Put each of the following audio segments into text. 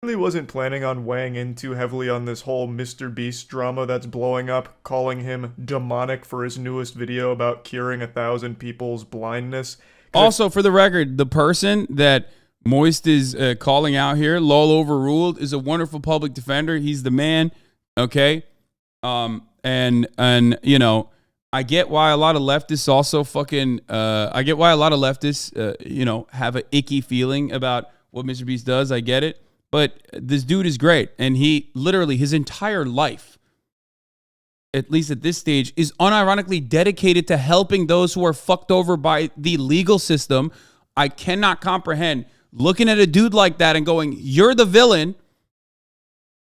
Really wasn't planning on weighing in too heavily on this whole MrBeast drama that's blowing up, calling him demonic for his newest video about curing 1,000 people's blindness. Also, for the record, the person that Moist is calling out here, lol overruled, is a wonderful public defender. He's the man, okay? And you know, I get why a lot of leftists also fucking, I get why a lot of leftists, you know, have an icky feeling about what MrBeast does. I get it. But this dude is great. And he literally, his entire life, at least at this stage, is unironically dedicated to helping those who are fucked over by the legal system. I cannot comprehend looking at a dude like that and going, you're the villain.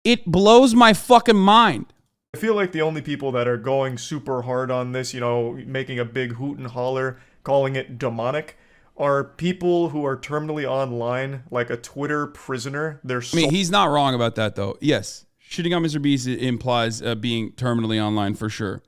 It blows my fucking mind. I feel like the only people that are going super hard on this, you know, making a big hoot and holler, calling it demonic, are people who are terminally online, like a Twitter prisoner. I mean, he's not wrong about that, though. Yes, shitting on MrBeast implies being terminally online for sure.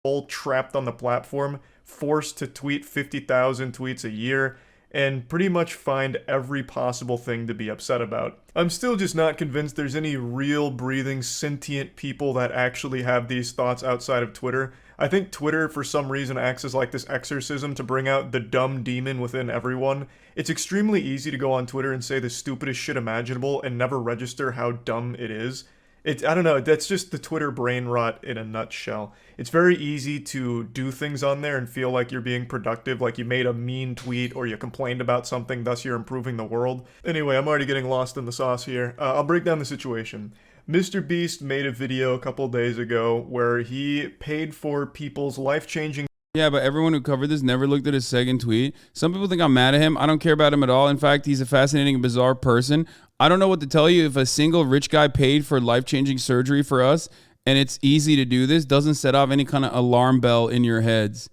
All trapped on the platform, forced to tweet 50,000 tweets a year, and pretty much find every possible thing to be upset about. I'm still just not convinced there's any real, breathing, sentient people that actually have these thoughts outside of Twitter. I think Twitter, for some reason, acts as like this exorcism to bring out the dumb demon within everyone. It's extremely easy to go on Twitter and say the stupidest shit imaginable and never register how dumb it is. I don't know, that's just the Twitter brain rot in a nutshell. It's very easy to do things on there and feel like you're being productive, like you made a mean tweet or you complained about something, thus you're improving the world. Anyway, I'm already getting lost in the sauce here. I'll break down the situation. MrBeast made a video a couple days ago where he paid for people's life-changing... Yeah, but everyone who covered this never looked at his second tweet. Some people think I'm mad at him. I don't care about him at all. In fact, he's a fascinating and bizarre person. I don't know what to tell you. If a single rich guy paid for life-changing surgery for us, and it's easy to do this, doesn't set off any kind of alarm bell in your heads.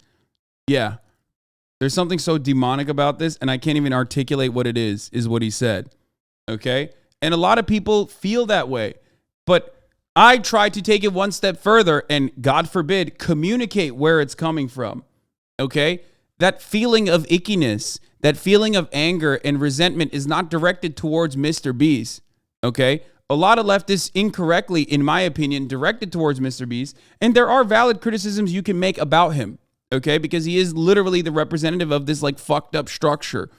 Yeah. There's something so demonic about this, and I can't even articulate what it is what he said. Okay? And a lot of people feel that way. But I try to take it one step further and, God forbid, communicate where it's coming from. Okay? That feeling of ickiness, that feeling of anger and resentment is not directed towards MrBeast. Okay? A lot of leftists incorrectly, in my opinion, directed towards MrBeast. And there are valid criticisms you can make about him. Okay? Because he is literally the representative of this like fucked up structure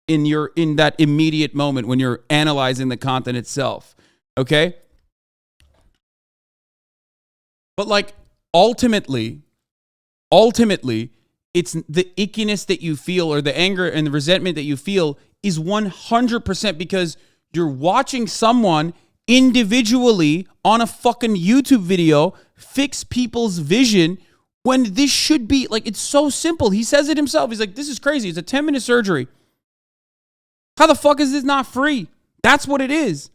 in that immediate moment when you're analyzing the content itself. Okay? But like ultimately, it's the ickiness that you feel or the anger and the resentment that you feel is 100% because you're watching someone individually on a fucking YouTube video fix people's vision when this should be like, it's so simple. He says it himself. He's like, this is crazy. It's a 10-minute surgery. How the fuck is this not free? That's what it is.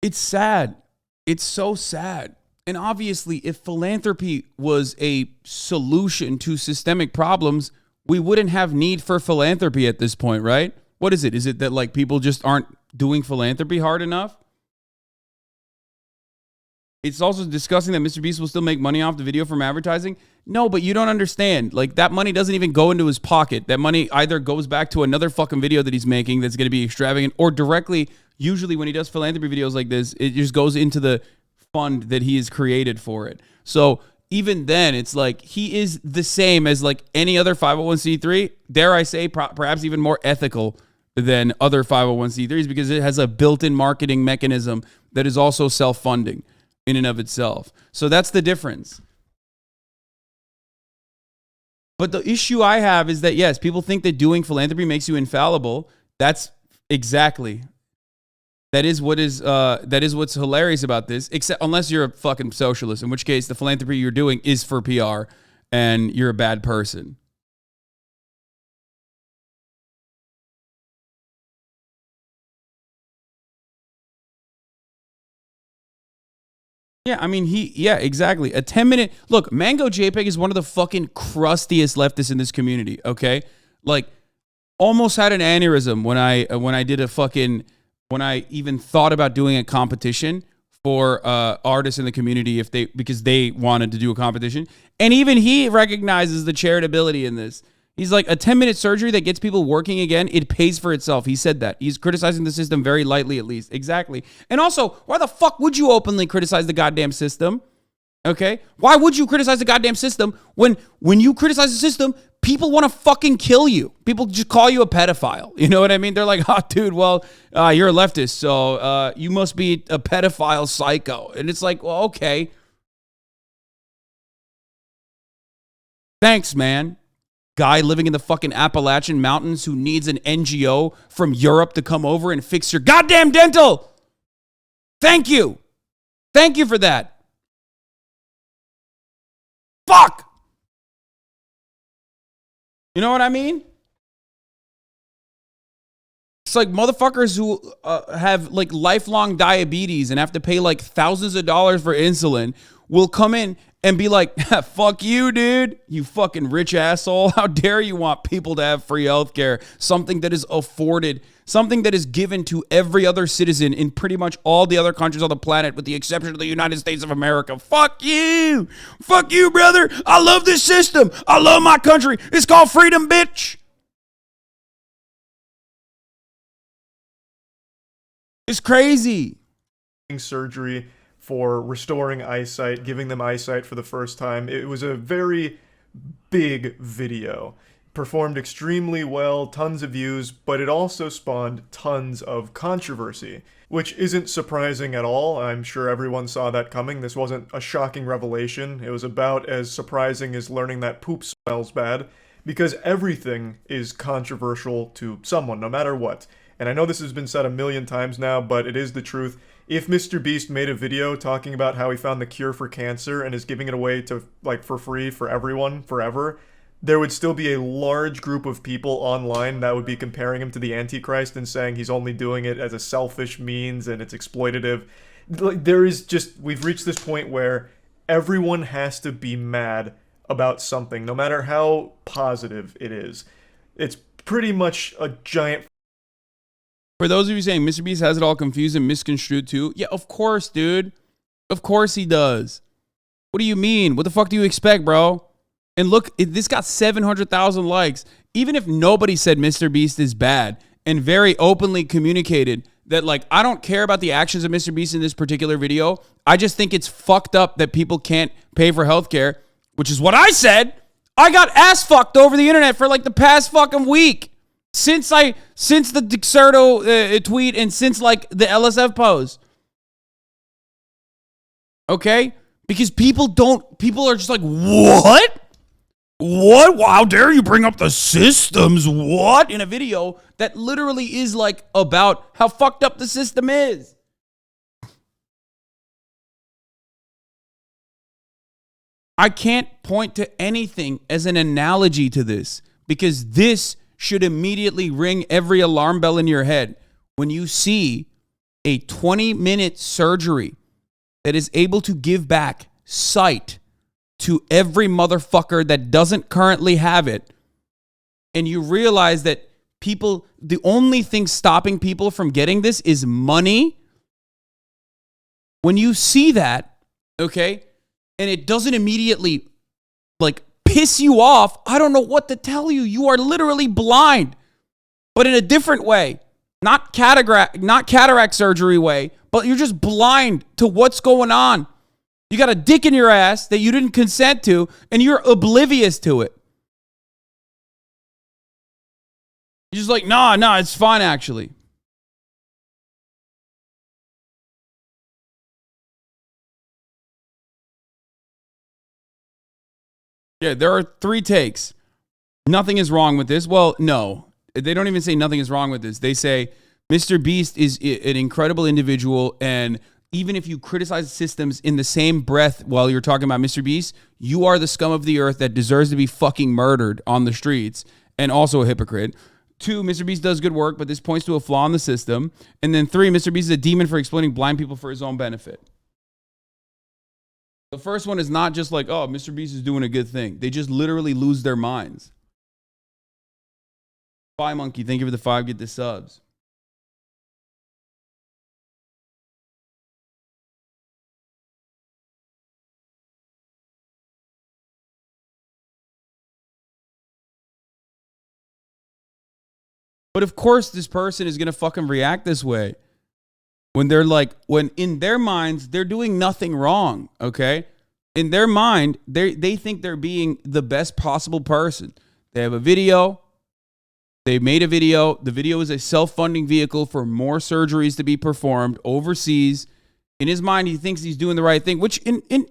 It's sad. It's so sad. And obviously, if philanthropy was a solution to systemic problems, we wouldn't have need for philanthropy at this point, right? What is it? Is it that like people just aren't doing philanthropy hard enough? It's also discussing that MrBeast will still make money off the video from advertising. No, but you don't understand. Like that money doesn't even go into his pocket. That money either goes back to another fucking video that he's making that's going to be extravagant or directly. Usually when he does philanthropy videos like this, it just goes into the fund that he has created for it. So even then, it's like he is the same as like any other 501c3. Dare I say, perhaps even more ethical than other 501c3s because it has a built-in marketing mechanism that is also self-funding in and of itself. So that's the difference. But the issue I have is that, yes, people think that doing philanthropy makes you infallible. That's exactly. That is what's hilarious about this, except unless you're a fucking socialist, in which case the philanthropy you're doing is for PR and you're a bad person. Yeah, I mean, exactly. A 10-minute, look, Mango JPEG is one of the fucking crustiest leftists in this community, okay? Like, almost had an aneurysm when I did a fucking when I even thought about doing a competition for artists in the community because they wanted to do a competition. And even he recognizes the charitability in this. He's like, a 10-minute surgery that gets people working again, it pays for itself. He said that. He's criticizing the system very lightly, at least. Exactly. And also, why the fuck would you openly criticize the goddamn system? Okay? Why would you criticize the goddamn system when you criticize the system, people want to fucking kill you? People just call you a pedophile. You know what I mean? They're like, oh, dude, well, you're a leftist, so you must be a pedophile psycho. And it's like, well, okay. Thanks, man. Guy living in the fucking Appalachian Mountains who needs an NGO from Europe to come over and fix your goddamn dental. Thank you. Thank you for that. Fuck. You know what I mean? It's like motherfuckers who have like lifelong diabetes and have to pay like thousands of dollars for insulin will come in and be like, fuck you, dude. You fucking rich asshole. How dare you want people to have free healthcare? Something that is afforded, something that is given to every other citizen in pretty much all the other countries on the planet, with the exception of the United States of America. Fuck you. Fuck you, brother. I love this system. I love my country. It's called freedom, bitch. It's crazy. Surgery for restoring eyesight, giving them eyesight for the first time. It was a very big video. Performed extremely well, tons of views, but it also spawned tons of controversy, which isn't surprising at all. I'm sure everyone saw that coming. This wasn't a shocking revelation. It was about as surprising as learning that poop smells bad, because everything is controversial to someone, no matter what. And I know this has been said a million times now, but it is the truth. If MrBeast made a video talking about how he found the cure for cancer and is giving it away to, like, for free for everyone forever, there would still be a large group of people online that would be comparing him to the Antichrist and saying he's only doing it as a selfish means and it's exploitative. Like, we've reached this point where everyone has to be mad about something, no matter how positive it is. It's pretty much a giant. For those of you saying MrBeast has it all confused and misconstrued too, yeah, of course, dude. Of course he does. What do you mean? What the fuck do you expect, bro? And look, this got 700,000 likes. Even if nobody said MrBeast is bad and very openly communicated that, like, I don't care about the actions of MrBeast in this particular video. I just think it's fucked up that people can't pay for healthcare, which is what I said. I got ass fucked over the internet for like the past fucking week. Since the Dexerto tweet and since like the LSF post. Okay? Because people are just like, what? What? How dare you bring up the systems? What? In a video that literally is like about how fucked up the system is. I can't point to anything as an analogy to this because this should immediately ring every alarm bell in your head when you see a 20-minute surgery that is able to give back sight to every motherfucker that doesn't currently have it. And you realize that the only thing stopping people from getting this is money. When you see that, okay, and it doesn't immediately like piss you off, I don't know what to tell you. You are literally blind, but in a different way. Not cataract surgery way, but you're just blind to what's going on. You got a dick in your ass that you didn't consent to, and you're oblivious to it. You're just like, nah, it's fine actually. Yeah, there are 3 takes. Nothing is wrong with this. Well, no. They don't even say nothing is wrong with this. They say MrBeast is an incredible individual, and even if you criticize systems in the same breath while you're talking about MrBeast, you are the scum of the earth that deserves to be fucking murdered on the streets, and also a hypocrite. 2, MrBeast does good work, but this points to a flaw in the system. And then 3, MrBeast is a demon for exploiting blind people for his own benefit. The first one is not just like, oh, MrBeast is doing a good thing. They just literally lose their minds. Bye, Monkey. Thank you for the 5. Get the subs. But of course, this person is going to fucking react this way when they're like, when in their minds, they're doing nothing wrong, okay? In their mind, they think they're being the best possible person. They have a video. They made a video. The video is a self-funding vehicle for more surgeries to be performed overseas. In his mind, he thinks he's doing the right thing, which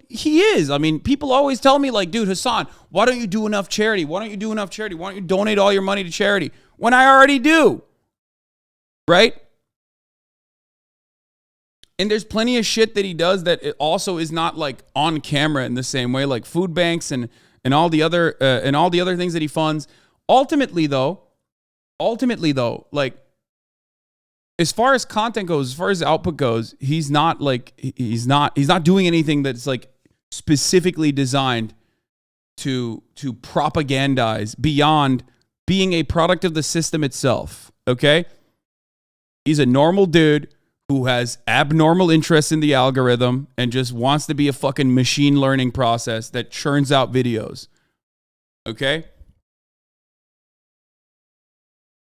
he is. I mean, people always tell me like, dude, Hasan, why don't you do enough charity? Why don't you do enough charity? Why don't you donate all your money to charity? When I already do, right? And there's plenty of shit that he does that it also is not like on camera in the same way, like food banks and all the other things that he funds. Ultimately though, like as far as content goes, as far as output goes, he's not doing anything that's like specifically designed to propagandize beyond being a product of the system itself. Okay, he's a normal dude who has abnormal interests in the algorithm and just wants to be a fucking machine learning process that churns out videos. Okay?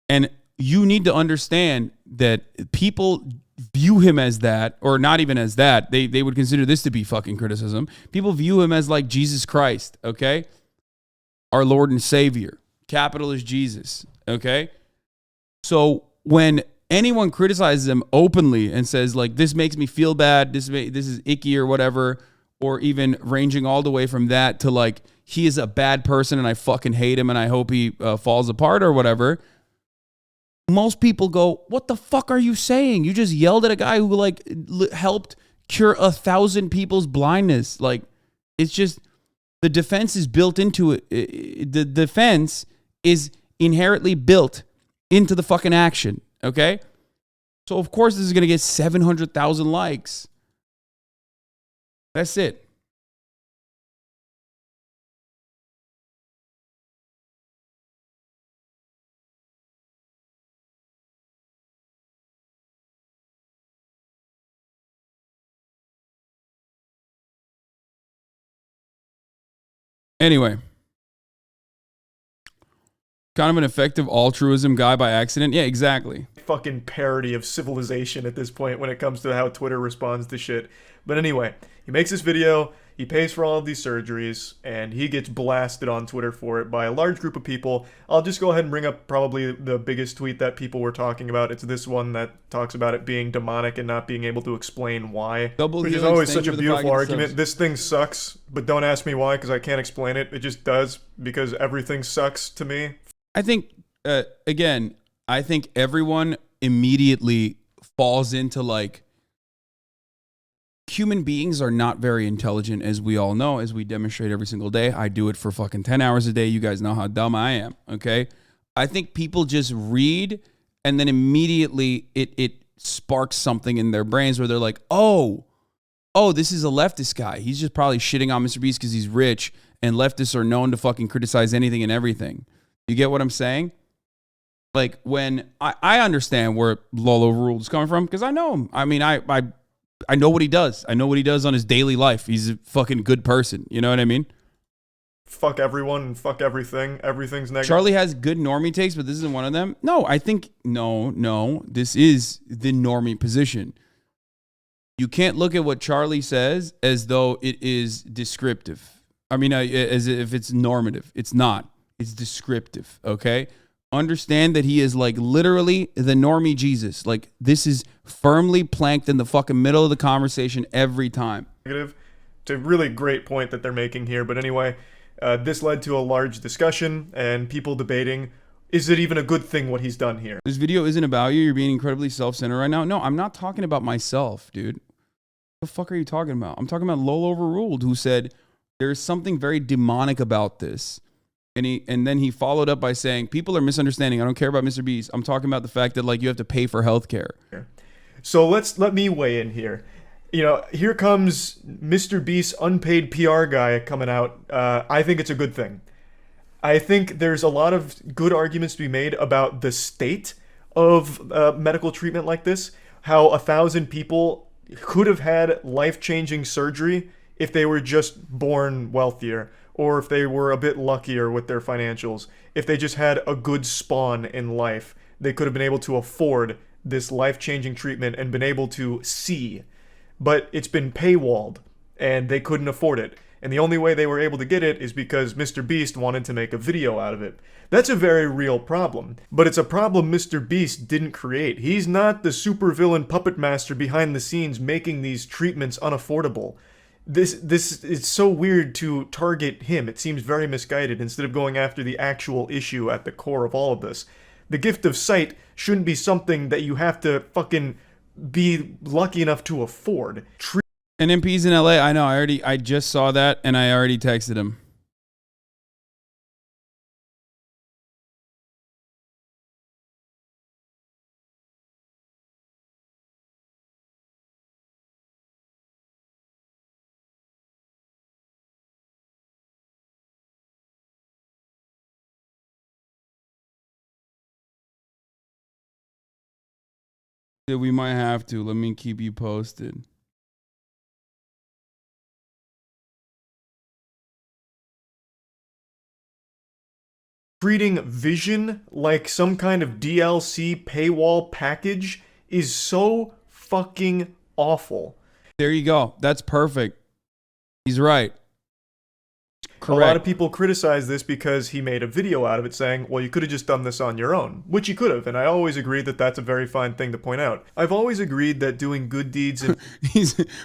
And you need to understand that people view him as that, or not even as that. They would consider this to be fucking criticism. People view him as like Jesus Christ, okay? Our Lord and Savior. Capital is Jesus, okay? So when anyone criticizes him openly and says like, this makes me feel bad, this is icky or whatever, or even ranging all the way from that to like, he is a bad person and I fucking hate him and I hope he falls apart or whatever, most people go, what the fuck are you saying? You just yelled at a guy who like helped cure 1,000 people's blindness. Like, it's just, the defense is built into it. The defense is inherently built into the fucking action. Okay? So, of course, this is going to get 700,000 likes. That's it. Anyway. Kind of an effective altruism guy by accident. Yeah, exactly. Fucking parody of civilization at this point when it comes to how Twitter responds to shit. But anyway, he makes this video, he pays for all of these surgeries, and he gets blasted on Twitter for it by a large group of people. I'll just go ahead and bring up probably the biggest tweet that people were talking about. It's this one that talks about it being demonic and not being able to explain why. Which is always such a beautiful argument. This thing sucks, but don't ask me why because I can't explain it. It just does because everything sucks to me. I think, again, I think everyone immediately falls into like, human beings are not very intelligent, as we all know, as we demonstrate every single day. I do it for fucking 10 hours a day. You guys know how dumb I am, okay? I think people just read and then immediately it sparks something in their brains where they're like, oh, this is a leftist guy. He's just probably shitting on MrBeast because he's rich, and leftists are known to fucking criticize anything and everything. You get what I'm saying? Like, when I understand where Lolo Ruled is coming from because I know him. I mean, I know what he does. I know what he does on his daily life. He's a fucking good person. You know what I mean? Fuck everyone and fuck everything. Everything's negative. Charlie has good normie takes, but this isn't one of them. No, I think, no. This is the normie position. You can't look at what Charlie says as though it is descriptive. I mean, as if it's normative. It's not. It's descriptive, okay? Understand that he is like literally the normie Jesus. Like, this is firmly planked in the fucking middle of the conversation every time. It's a really great point that they're making here. But anyway, this led to a large discussion and people debating, is it even a good thing what he's done here? This video isn't about you. You're being incredibly self-centered right now. No, I'm not talking about myself, dude. What the fuck are you talking about? I'm talking about Lolo Overruled, who said there's something very demonic about this. And then he followed up by saying, people are misunderstanding. I don't care about MrBeast. I'm talking about the fact that like you have to pay for healthcare. So let me weigh in here. You know, here comes MrBeast's unpaid PR guy coming out. I think it's a good thing. I think there's a lot of good arguments to be made about the state of medical treatment like this. How 1,000 people could have had life-changing surgery if they were just born wealthier, or if they were a bit luckier with their financials, if they just had a good spawn in life they could have been able to afford this life-changing treatment and been able to see. But it's been paywalled, and they couldn't afford it. And the only way they were able to get it is because MrBeast wanted to make a video out of it. That's a very real problem. But it's a problem MrBeast didn't create. He's not the supervillain puppet master behind the scenes making these treatments unaffordable. This is so weird to target him. It seems very misguided instead of going after the actual issue at the core of all of this. The gift of sight shouldn't be something that you have to fucking be lucky enough to afford. And MP's in LA. I know. I just saw that and I already texted him. We might have to. Let me keep you posted. Treating Vision like some kind of DLC paywall package is so fucking awful. There you go. That's perfect. He's right. Correct. A lot of people criticize this because he made a video out of it saying, well, you could have just done this on your own, which you could have, and I always agree that that's a very fine thing to point out. I've always agreed that doing good deeds and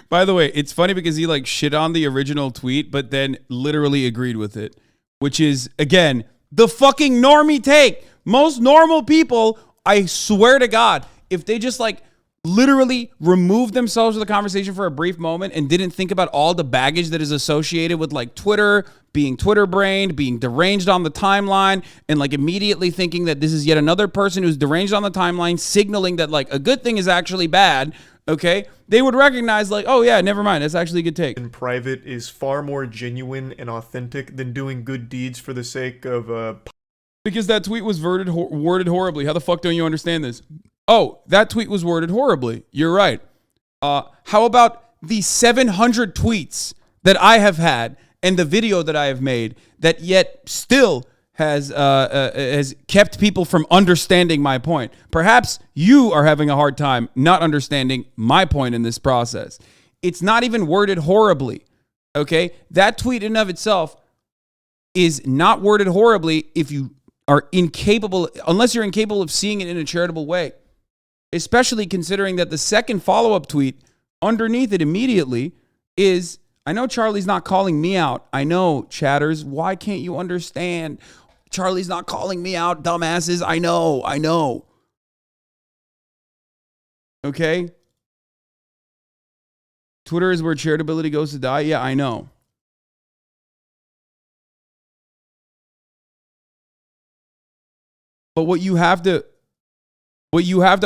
by the way, it's funny because he like shit on the original tweet, but then literally agreed with it, which is, again, the fucking normie take. Most normal people, I swear to God, if they just like literally removed themselves from the conversation for a brief moment and didn't think about all the baggage that is associated with like Twitter, being Twitter brained, being deranged on the timeline, and like immediately thinking that this is yet another person who's deranged on the timeline, signaling that like a good thing is actually bad, okay, they would recognize like, oh yeah, never mind, that's actually a good take. In private is far more genuine and authentic than doing good deeds for the sake of because that tweet was worded horribly. How the fuck don't you understand this? Oh, that tweet was worded horribly. You're right. How about the 700 tweets that I have had and the video that I have made that yet still has kept people from understanding my point? Perhaps you are having a hard time not understanding my point in this process. It's not even worded horribly, okay? That tweet in and of itself is not worded horribly if you are incapable, unless you're incapable of seeing it in a charitable way. Especially considering that the second follow-up tweet underneath it immediately is, I know Charlie's not calling me out. I know, chatters. Why can't you understand? Charlie's not calling me out, dumbasses. I know. Okay? Twitter is where charitability goes to die. Yeah, I know. But what you have to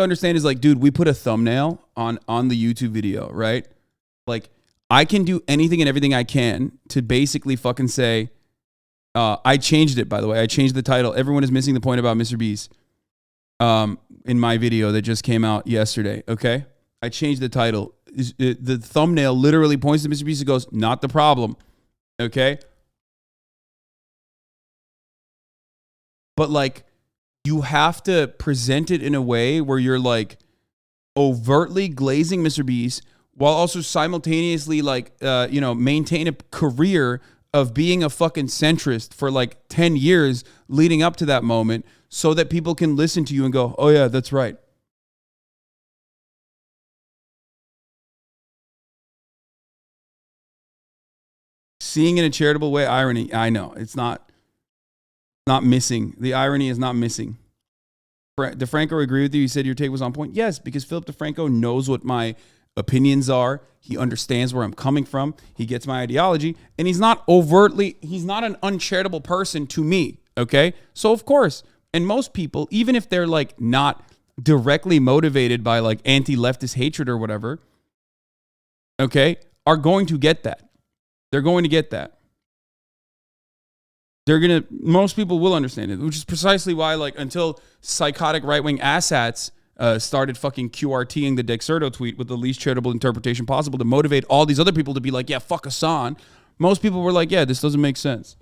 understand is like, dude, we put a thumbnail on the YouTube video, right? Like, I can do anything and everything I can to basically fucking say, I changed it, by the way. I changed the title. Everyone is missing the point about MrBeast in my video that just came out yesterday, okay? I changed the title. The thumbnail literally points to MrBeast and goes, not the problem, okay? But like, you have to present it in a way where you're like overtly glazing MrBeast while also simultaneously like, maintain a career of being a fucking centrist for like 10 years leading up to that moment so that people can listen to you and go, oh yeah, that's right. Seeing in a charitable way, irony. I know it's not missing. The irony is not missing. DeFranco agree with you. You said your take was on point. Yes, because Philip DeFranco knows what my opinions are. He understands where I'm coming from. He gets my ideology, and he's not an uncharitable person to me. Okay. So of course, and most people, even if they're like not directly motivated by like anti-leftist hatred or whatever, okay, are going to get that. They're going to get that. Most people will understand it, which is precisely why, like, until psychotic right-wing asshats started fucking QRTing the Dexerto tweet with the least charitable interpretation possible to motivate all these other people to be like, yeah, fuck Hasan, most people were like, yeah, this doesn't make sense.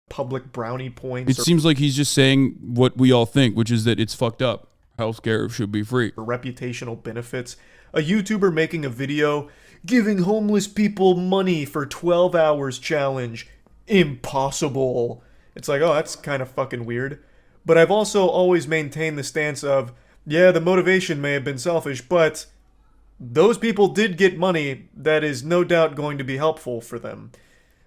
public brownie It points seems like he's just saying what we all think, which is that it's fucked up. Healthcare should be free. or reputational benefits. A YouTuber making a video giving homeless people money for 12 hours challenge. Impossible. It's like, oh, that's kind of fucking weird. But I've also always maintained the stance of, yeah, the motivation may have been selfish, but those people did get money that is no doubt going to be helpful for them.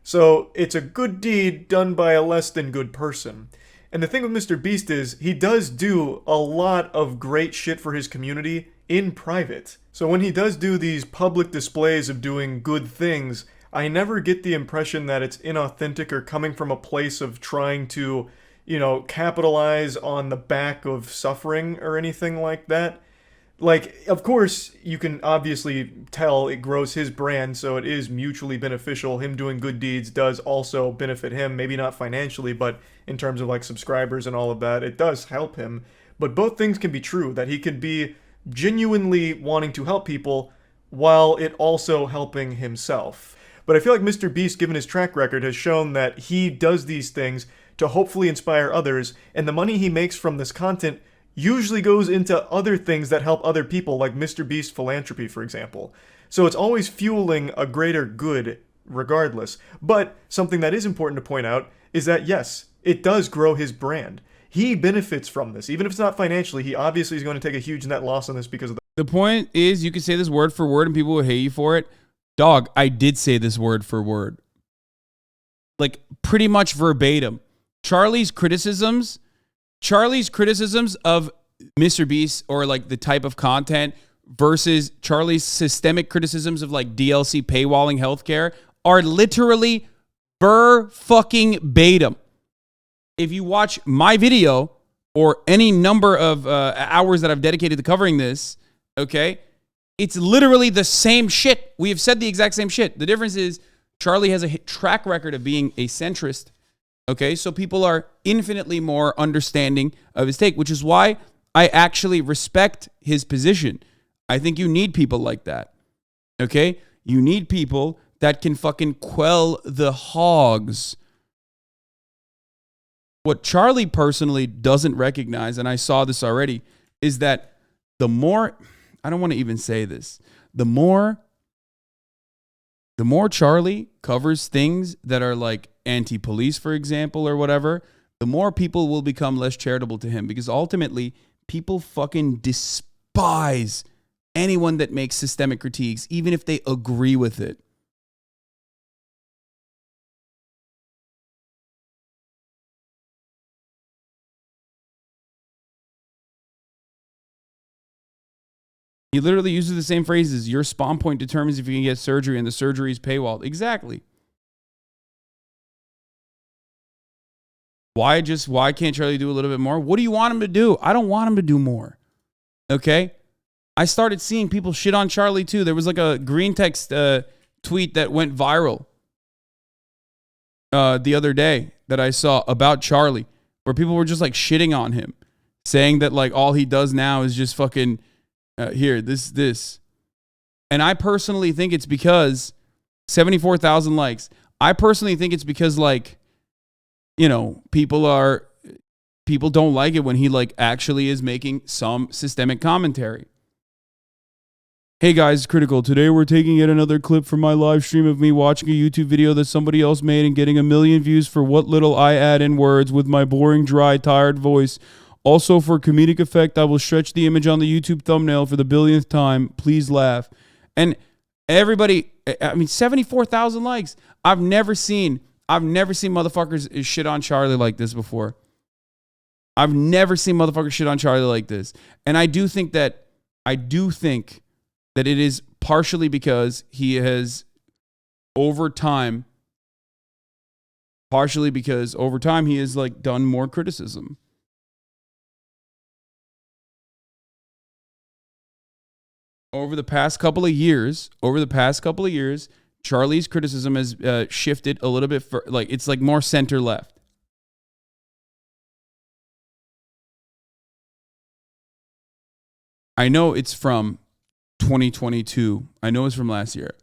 So it's a good deed done by a less than good person. And the thing with MrBeast is, he does do a lot of great shit for his community in private. So when he does do these public displays of doing good things, I never get the impression that it's inauthentic or coming from a place of trying to, capitalize on the back of suffering or anything like that. Like, of course, you can obviously tell it grows his brand, so it is mutually beneficial. Him doing good deeds does also benefit him, maybe not financially, but in terms of like subscribers and all of that, it does help him. But both things can be true, that he can be genuinely wanting to help people while it also helping himself. But I feel like MrBeast, given his track record, has shown that he does these things to hopefully inspire others, and the money he makes from this content usually goes into other things that help other people, like MrBeast Philanthropy, for example. So it's always fueling a greater good regardless. But something that is important to point out is that, yes, it does grow his brand. He benefits from this. Even if it's not financially, he obviously is going to take a huge net loss on this because of The point is, you can say this word for word and people will hate you for it. Dog, I did say this word for word. Like, pretty much verbatim. Charlie's criticisms of MrBeast or like the type of content versus Charlie's systemic criticisms of like DLC paywalling healthcare are literally fucking-batum. If you watch my video or any number of hours that I've dedicated to covering this, okay, it's literally the same shit. We have said the exact same shit. The difference is Charlie has a track record of being a centrist. Okay, so people are infinitely more understanding of his take, which is why I actually respect his position. I think you need people like that. Okay? You need people that can fucking quell the hogs. What Charlie personally doesn't recognize, and I saw this already, is that the more, I don't want to even say this, the more Charlie covers things that are like anti-police, for example, or whatever, the more people will become less charitable to him, because ultimately people fucking despise anyone that makes systemic critiques, even if they agree with it. He literally uses the same phrases. Your spawn point determines if you can get surgery, and the surgery is paywalled. Exactly. Why can't Charlie do a little bit more? What do you want him to do? I don't want him to do more. Okay? I started seeing people shit on Charlie too. There was like a green text tweet that went viral the other day that I saw about Charlie, where people were just like shitting on him, saying that like all he does now is just fucking this. And I personally think it's because 74,000 likes. I personally think it's because like, people don't like it when he like actually is making some systemic commentary. Hey guys, Critical. Today we're taking yet another clip from my live stream of me watching a YouTube video that somebody else made and getting 1 million views for what little I add in words with my boring, dry, tired voice. Also, for comedic effect, I will stretch the image on the YouTube thumbnail for the billionth time. Please laugh. And everybody, 74,000 likes. I've never seen motherfuckers shit on Charlie like this before. I've never seen motherfuckers shit on Charlie like this. And I do think that it is partially because he has over time he has like done more criticism. Over the past couple of years, Charlie's criticism has shifted a little bit it's like more center left. I know it's from 2022. I know it's from last year.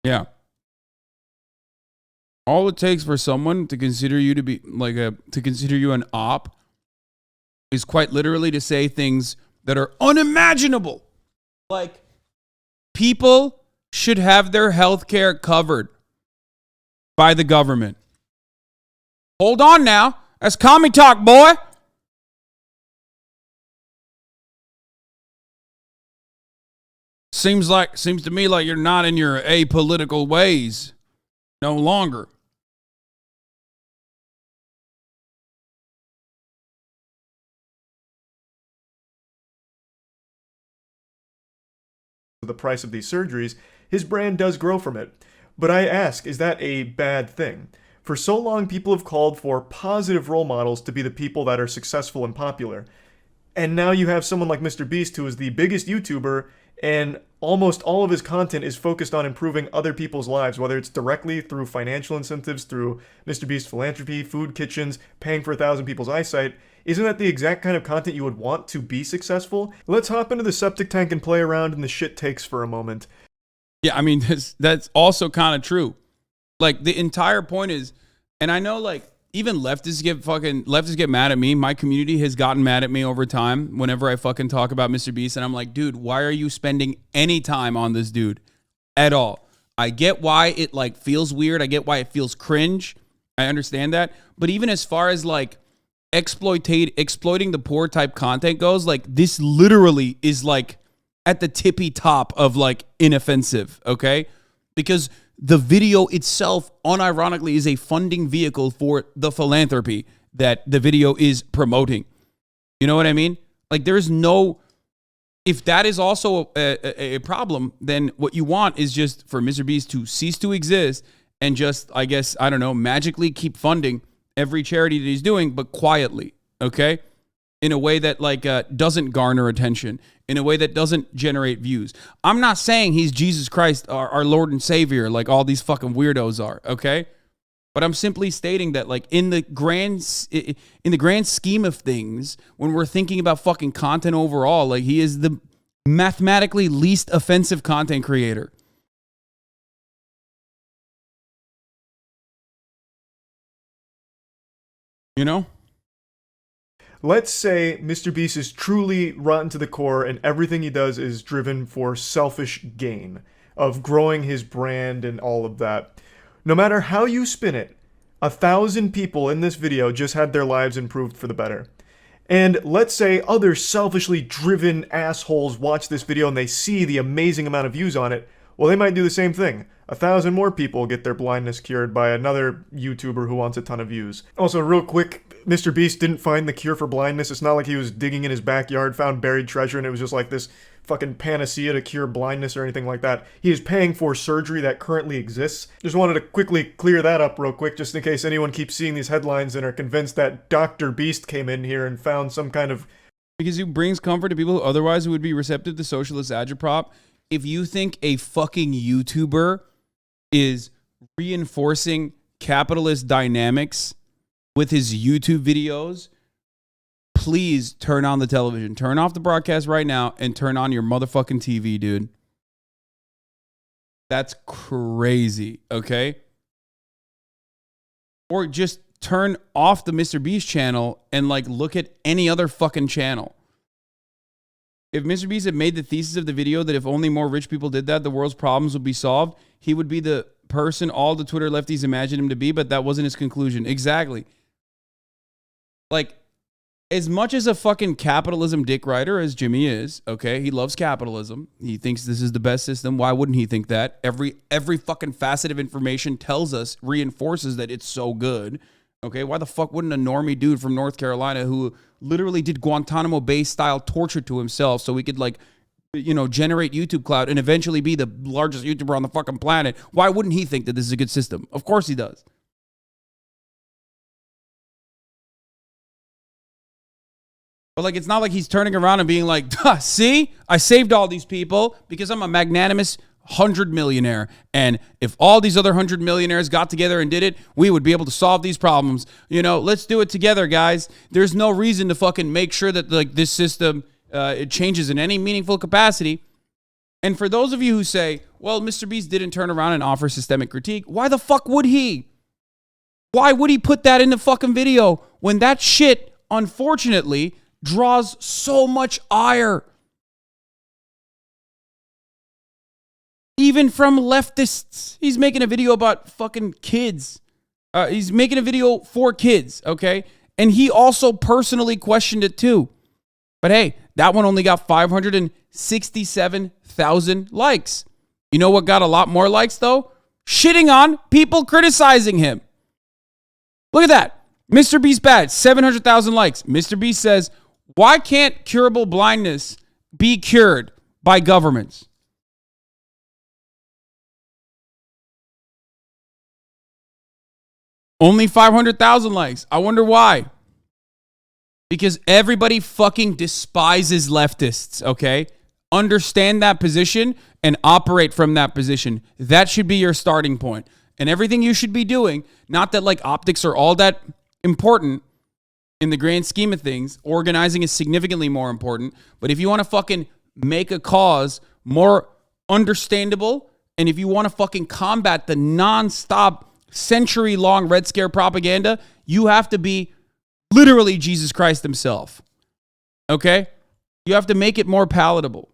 Yeah. All it takes for someone to consider you to be to consider you an op is quite literally to say things that are unimaginable. Like, people should have their health care covered by the government. Hold on now. That's commie talk, boy. Seems to me like you're not in your apolitical ways no longer. The price of these surgeries, his brand does grow from it. But I ask, is that a bad thing? For so long, people have called for positive role models to be the people that are successful and popular. And now you have someone like MrBeast, who is the biggest YouTuber, and almost all of his content is focused on improving other people's lives, whether it's directly through financial incentives, through MrBeast philanthropy, food kitchens, paying for 1,000 people's eyesight. Isn't that the exact kind of content you would want to be successful? Let's hop into the septic tank and play around in the shit takes for a moment. Yeah, I mean, that's also kind of true. Like, the entire point is, and I know, like, even leftists get mad at me. My community has gotten mad at me over time whenever I fucking talk about MrBeast, and I'm like, dude, why are you spending any time on this dude at all? I get why it like feels weird. I get why it feels cringe. I understand that. But even as far as like exploiting the poor type content goes, like, this literally is like at the tippy top of like inoffensive, okay? Because the video itself, unironically, is a funding vehicle for the philanthropy that the video is promoting. You know what I mean? Like, there's no... If that is also a problem, then what you want is just for MrBeast to cease to exist and just, I guess, I don't know, magically keep funding every charity that he's doing, but quietly, okay? In a way that, like, doesn't garner attention, in a way that doesn't generate views. I'm not saying he's Jesus Christ, our Lord and Savior, like all these fucking weirdos are, okay? But I'm simply stating that, like, in the grand scheme of things, when we're thinking about fucking content overall, like, he is the mathematically least offensive content creator. You know? Let's say MrBeast is truly rotten to the core and everything he does is driven for selfish gain, of growing his brand and all of that. No matter how you spin it, 1,000 people in this video just had their lives improved for the better. And let's say other selfishly driven assholes watch this video and they see the amazing amount of views on it. Well, they might do the same thing. 1,000 more people get their blindness cured by another YouTuber who wants a ton of views. Also, real quick, MrBeast didn't find the cure for blindness. It's not like he was digging in his backyard, found buried treasure, and it was just like this fucking panacea to cure blindness or anything like that. He is paying for surgery that currently exists. Just wanted to quickly clear that up real quick, just in case anyone keeps seeing these headlines and are convinced that Dr. Beast came in here and found some kind of... Because he brings comfort to people who otherwise would be receptive to socialist agitprop. If you think a fucking YouTuber is reinforcing capitalist dynamics with his YouTube videos, please turn on the television. Turn off the broadcast right now and turn on your motherfucking TV, dude. That's crazy, okay? Or just turn off the MrBeast channel and, like, look at any other fucking channel. If MrBeast had made the thesis of the video that if only more rich people did that, the world's problems would be solved, he would be the person all the Twitter lefties imagined him to be, but that wasn't his conclusion. Exactly. Like, as much as a fucking capitalism dick rider as Jimmy is, okay, he loves capitalism. He thinks this is the best system. Why wouldn't he think that? Every fucking facet of information tells us, reinforces that it's so good. Okay, why the fuck wouldn't a normie dude from North Carolina who literally did Guantanamo Bay style torture to himself so he could, like, you know, generate YouTube clout and eventually be the largest YouTuber on the fucking planet, why wouldn't he think that this is a good system? Of course he does. But, like, it's not like he's turning around and being like, see, I saved all these people because I'm a magnanimous 100 millionaire. And if all these other 100 millionaires got together and did it, we would be able to solve these problems. You know, let's do it together, guys. There's no reason to fucking make sure that, like, this system it changes in any meaningful capacity. And for those of you who say, well, MrBeast didn't turn around and offer systemic critique, why the fuck would he? Why would he put that in the fucking video when that shit, unfortunately, draws so much ire? Even from leftists. He's making a video about fucking kids. He's making a video for kids, okay? And he also personally questioned it too. But hey, that one only got 567,000 likes. You know what got a lot more likes though? Shitting on people criticizing him. Look at that. MrBeast bad, 700,000 likes. MrBeast says, why can't curable blindness be cured by governments? Only 500,000 likes. I wonder why. Because everybody fucking despises leftists, okay? Understand that position and operate from that position. That should be your starting point. And everything you should be doing, not that like optics are all that important in the grand scheme of things. Organizing is significantly more important. But if you want to fucking make a cause more understandable, and if you want to fucking combat the nonstop century-long Red Scare propaganda, you have to be literally Jesus Christ himself. Okay? You have to make it more palatable.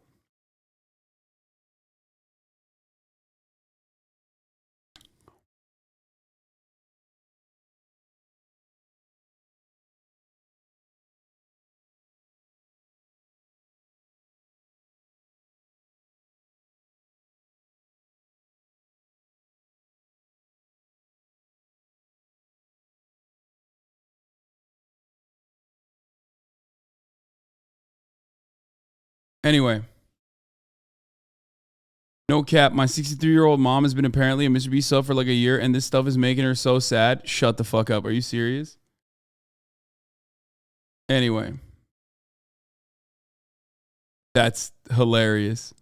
Anyway, no cap. My 63-year-old mom has been apparently a MrBeast sub for like a year, and this stuff is making her so sad. Shut the fuck up. Are you serious? Anyway, that's hilarious.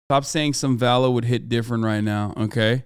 Stop saying some Valo would hit different right now, okay?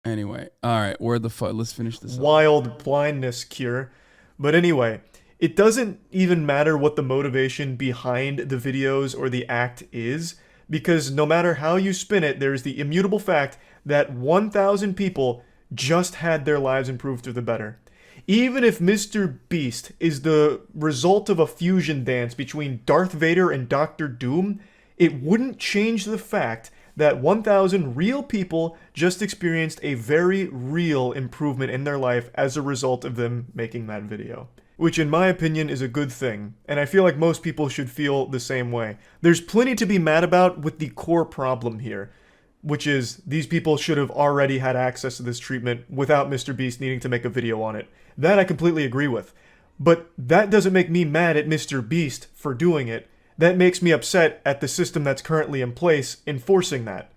Anyway, all right. Where the fuck? Let's finish this. Wild blindness cure. But anyway, it doesn't even matter what the motivation behind the videos or the act is, because no matter how you spin it, there's the immutable fact that 1,000 people just had their lives improved for the better. Even if MrBeast is the result of a fusion dance between Darth Vader and Doctor Doom, it wouldn't change the fact that 1,000 real people just experienced a very real improvement in their life as a result of them making that video. Which in my opinion is a good thing, and I feel like most people should feel the same way. There's plenty to be mad about with the core problem here, which is these people should have already had access to this treatment without MrBeast needing to make a video on it. That I completely agree with. But that doesn't make me mad at MrBeast for doing it. That makes me upset at the system that's currently in place enforcing that.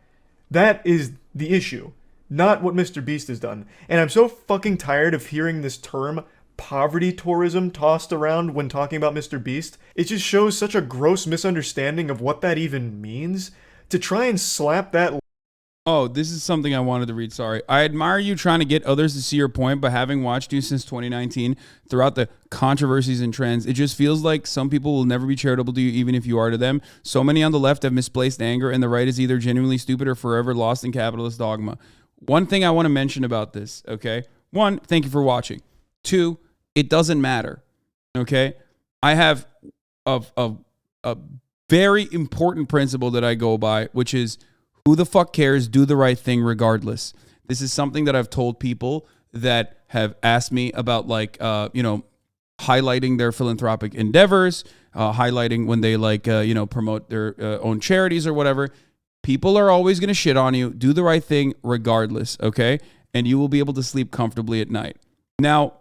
That is the issue, not what MrBeast has done. And I'm so fucking tired of hearing this term poverty tourism tossed around when talking about MrBeast. It just shows such a gross misunderstanding of what that even means. To try and slap that... Oh, this is something I wanted to read, sorry. I admire you trying to get others to see your point, but having watched you since 2019, throughout the controversies and trends, it just feels like some people will never be charitable to you, even if you are to them. So many on the left have misplaced anger, and the right is either genuinely stupid or forever lost in capitalist dogma. One thing I want to mention about this, okay? One, thank you for watching. Two, it doesn't matter, okay? I have a very important principle that I go by, which is who the fuck cares? Do the right thing regardless. This is something that I've told people that have asked me about, like, highlighting their philanthropic endeavors, highlighting when they, like, promote their own charities or whatever. People are always going to shit on you. Do the right thing regardless, okay? And you will be able to sleep comfortably at night. Now,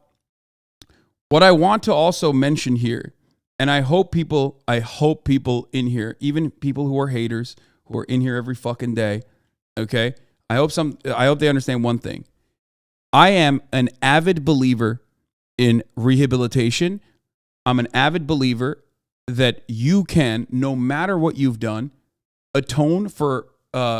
what I want to also mention here, and I hope people in here, even people who are haters, who are in here every fucking day, okay? I hope they understand one thing. I am an avid believer in rehabilitation. I'm an avid believer that you can, no matter what you've done, atone for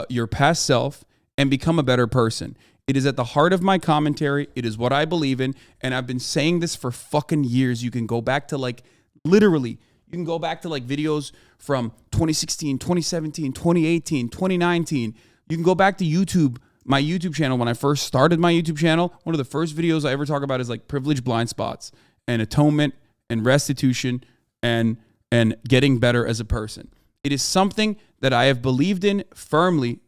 your past self and become a better person. It is at the heart of my commentary. It is what I believe in. And I've been saying this for fucking years. You can go back to, like, literally You can go back to like videos from 2016, 2017, 2018, 2019. You can go back to YouTube, my YouTube channel. When I first started my YouTube channel, one of the first videos I ever talk about is like privilege blind spots and atonement and restitution and getting better as a person. It is something that I have believed in firmly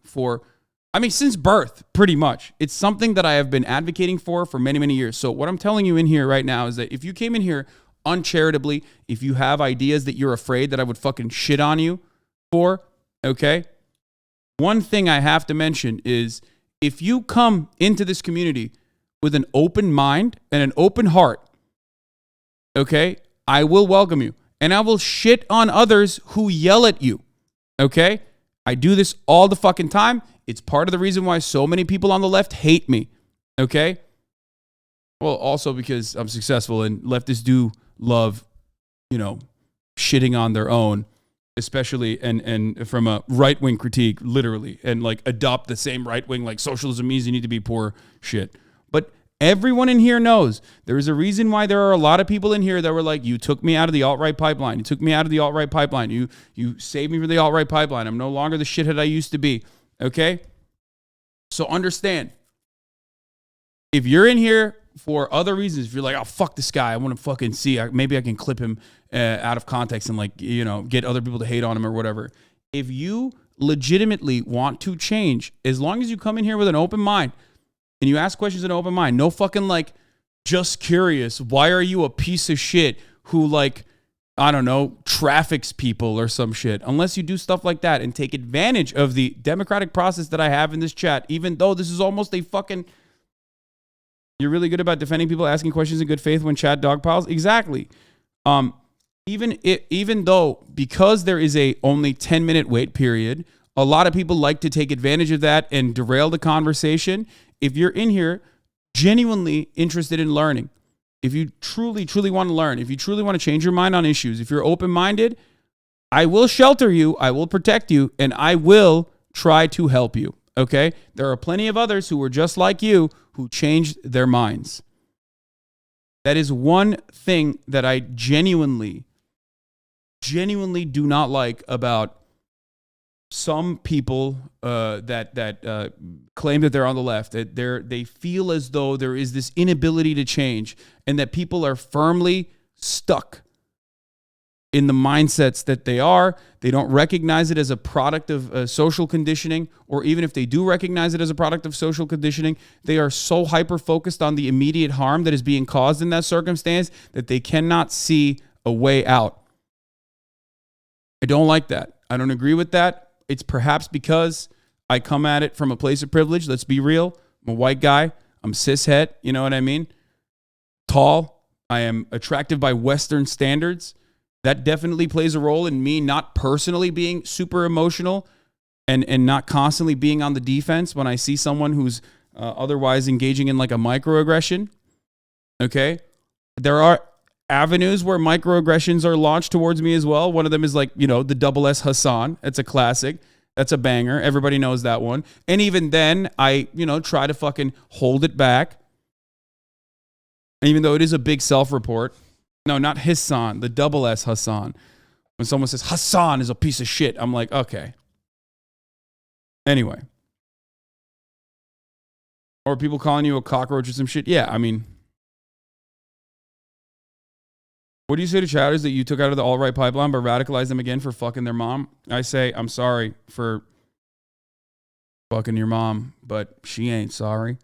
since birth, pretty much. It's something that I have been advocating for many, many years. So what I'm telling you in here right now is that if you came in here uncharitably, if you have ideas that you're afraid that I would fucking shit on you for, okay? One thing I have to mention is if you come into this community with an open mind and an open heart, okay, I will welcome you. And I will shit on others who yell at you, okay? I do this all the fucking time. It's part of the reason why so many people on the left hate me, okay? Well, also because I'm successful and leftists do love, shitting on their own, especially and from a right-wing critique, literally, and like adopt the same right-wing, like socialism means you need to be poor shit. But everyone in here knows there is a reason why there are a lot of people in here that were like, you took me out of the alt-right pipeline. You took me out of the alt-right pipeline. You saved me from the alt-right pipeline. I'm no longer the shithead I used to be. Okay? So understand, if you're in here for other reasons, if you're like, oh, fuck this guy, I want to fucking see, maybe I can clip him out of context and like, get other people to hate on him or whatever. If you legitimately want to change, as long as you come in here with an open mind and you ask questions in an open mind, no fucking like, just curious, why are you a piece of shit who like, I don't know, traffics people or some shit. Unless you do stuff like that and take advantage of the democratic process that I have in this chat, even though this is almost a fucking... You're really good about defending people asking questions in good faith when chat dogpiles? Exactly. Even though, because there is a only 10-minute wait period, a lot of people like to take advantage of that and derail the conversation. If you're in here genuinely interested in learning, if you truly, truly want to learn, if you truly want to change your mind on issues, if you're open-minded, I will shelter you, I will protect you, and I will try to help you, okay? There are plenty of others who were just like you who changed their minds. That is one thing that I genuinely do not like about some people that claim that they're on the left, that they feel as though there is this inability to change and that people are firmly stuck in the mindsets that they are. They don't recognize it as a product of social conditioning, or even if they do recognize it as a product of social conditioning, they are so hyper-focused on the immediate harm that is being caused in that circumstance that they cannot see a way out. I don't like that. I don't agree with that. It's perhaps because I come at it from a place of privilege. Let's be real. I'm a white guy. I'm cishet. You know what I mean? Tall. I am attractive by Western standards. That definitely plays a role in me not personally being super emotional and not constantly being on the defense when I see someone who's otherwise engaging in like a microaggression. Okay? There are avenues where microaggressions are launched towards me as well. One of them is like, the double S Hasan. It's a classic. That's a banger. Everybody knows that one. And even then, I, try to fucking hold it back. Even though it is a big self-report. No, not Hassan, the double S Hasan. When someone says Hasan is a piece of shit, I'm like, okay. Anyway. Or people calling you a cockroach or some shit. Yeah, I mean... What do you say to chatters that you took out of the alt-right pipeline but radicalized them again for fucking their mom? I say, I'm sorry for fucking your mom, but she ain't sorry.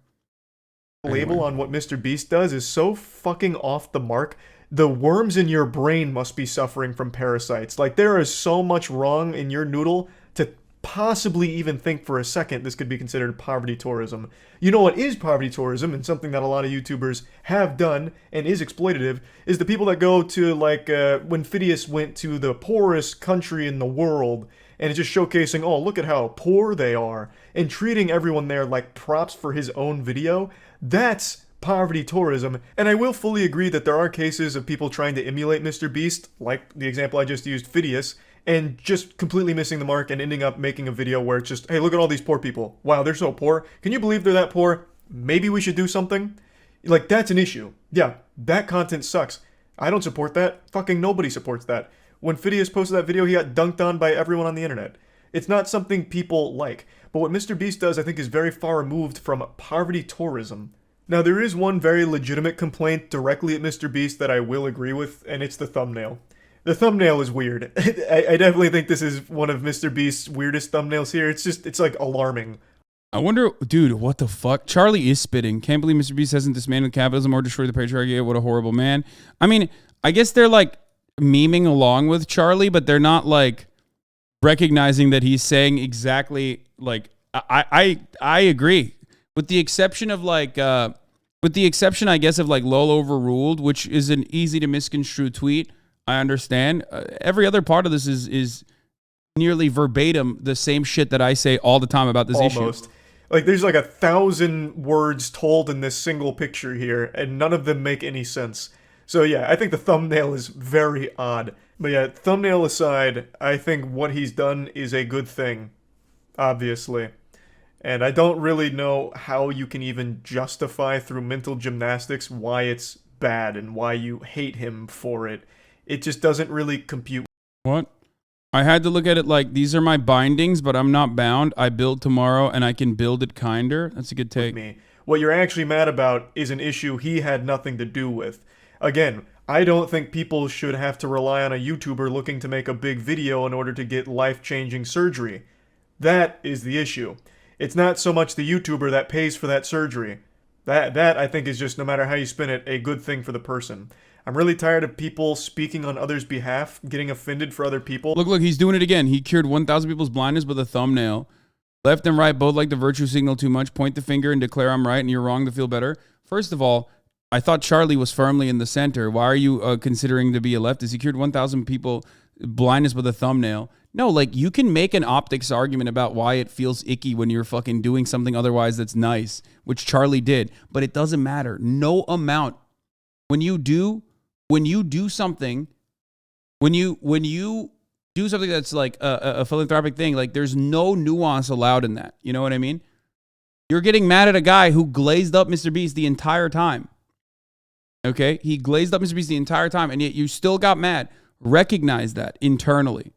Label on what MrBeast does is so fucking off the mark. The worms in your brain must be suffering from parasites. Like, there is so much wrong in your noodle to possibly even think for a second this could be considered poverty tourism. You know what is poverty tourism, and something that a lot of YouTubers have done and is exploitative, is the people that go to, like, when Phidias went to the poorest country in the world, and it's just showcasing, oh, look at how poor they are, and treating everyone there like props for his own video. That's poverty tourism, and I will fully agree that there are cases of people trying to emulate MrBeast, like the example I just used, Phidias, and just completely missing the mark and ending up making a video where it's just, hey, look at all these poor people. Wow, they're so poor. Can you believe they're that poor? Maybe we should do something? Like, that's an issue. Yeah, that content sucks. I don't support that. Fucking nobody supports that. When Phidias posted that video, he got dunked on by everyone on the internet. It's not something people like. But what MrBeast does, I think, is very far removed from poverty tourism. Now, there is one very legitimate complaint directly at MrBeast that I will agree with, and it's the thumbnail. The thumbnail is weird. I definitely think this is one of MrBeast's weirdest thumbnails here. It's like alarming. I wonder, dude, what the fuck? Charlie is spitting. Can't believe MrBeast hasn't dismantled capitalism or destroyed the patriarchy. What a horrible man. I mean, I guess they're like memeing along with Charlie, but they're not like recognizing that he's saying exactly like I agree. With the exception of like with the exception, I guess, of like LOL overruled, which is an easy to misconstrue tweet. I understand. Every other part of this is nearly verbatim the same shit that I say all the time about this issue. Like, there's like 1,000 words told in this single picture here, and none of them make any sense. So yeah, I think the thumbnail is very odd. But yeah, thumbnail aside, I think what he's done is a good thing, obviously. And I don't really know how you can even justify through mental gymnastics why it's bad and why you hate him for it. It just doesn't really compute. What? I had to look at it like, these are my bindings, but I'm not bound. I build tomorrow, and I can build it kinder. That's a good take. Me. What you're actually mad about is an issue he had nothing to do with. Again, I don't think people should have to rely on a YouTuber looking to make a big video in order to get life-changing surgery. That is the issue. It's not so much the YouTuber that pays for that surgery. That I think is just, no matter how you spin it, a good thing for the person. I'm really tired of people speaking on others' behalf, getting offended for other people. Look, he's doing it again. He cured 1,000 people's blindness with a thumbnail. Left and right both like the virtue signal too much. Point the finger and declare I'm right and you're wrong to feel better. First of all, I thought Charlie was firmly in the center. Why are you considering to be a leftist? He cured 1,000 people blindness with a thumbnail. No, like, you can make an optics argument about why it feels icky when you're fucking doing something otherwise that's nice, which Charlie did. But it doesn't matter. No amount. When you do something, when you do something that's like a philanthropic thing, like, there's no nuance allowed in that. You know what I mean? You're getting mad at a guy who glazed up MrBeast the entire time. Okay? He glazed up MrBeast the entire time, and yet you still got mad. Recognize that internally.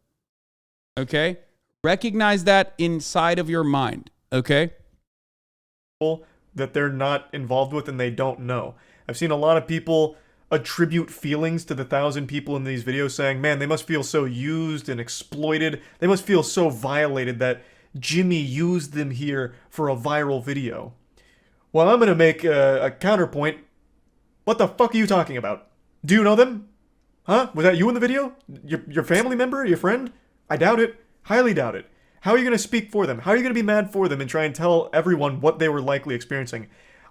Okay? Recognize that inside of your mind. Okay? That they're not involved with and they don't know. I've seen a lot of people attribute feelings to the 1,000 people in these videos saying, man, they must feel so used and exploited. They must feel so violated that Jimmy used them here for a viral video. Well, I'm going to make a counterpoint. What the fuck are you talking about? Do you know them? Huh? Was that you in the video? Your family member? Your friend? I doubt it. Highly doubt it. How are you going to speak for them? How are you going to be mad for them and try and tell everyone what they were likely experiencing?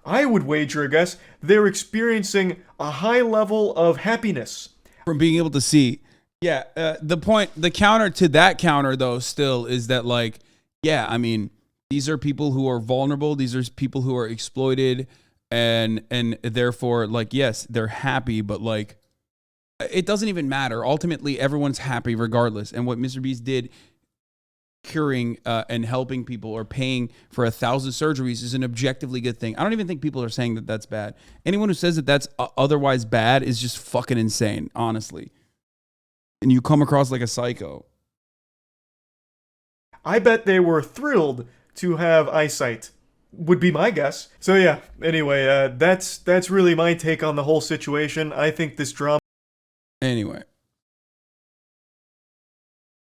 I would wager a guess they're experiencing a high level of happiness from being able to see. Yeah, the counter to that counter, though, still is that, like, yeah, I mean, these are people who are vulnerable. These are people who are exploited, and therefore, like, yes, they're happy, but, like, it doesn't even matter. Ultimately, everyone's happy regardless. And what MrBeast did, curing and helping people or paying for 1,000 surgeries, is an objectively good thing. I don't even think people are saying that that's bad. Anyone who says that that's otherwise bad is just fucking insane, honestly. And you come across like a psycho. I bet they were thrilled to have eyesight, would be my guess. So yeah, anyway, that's really my take on the whole situation. I think this drama... Anyway,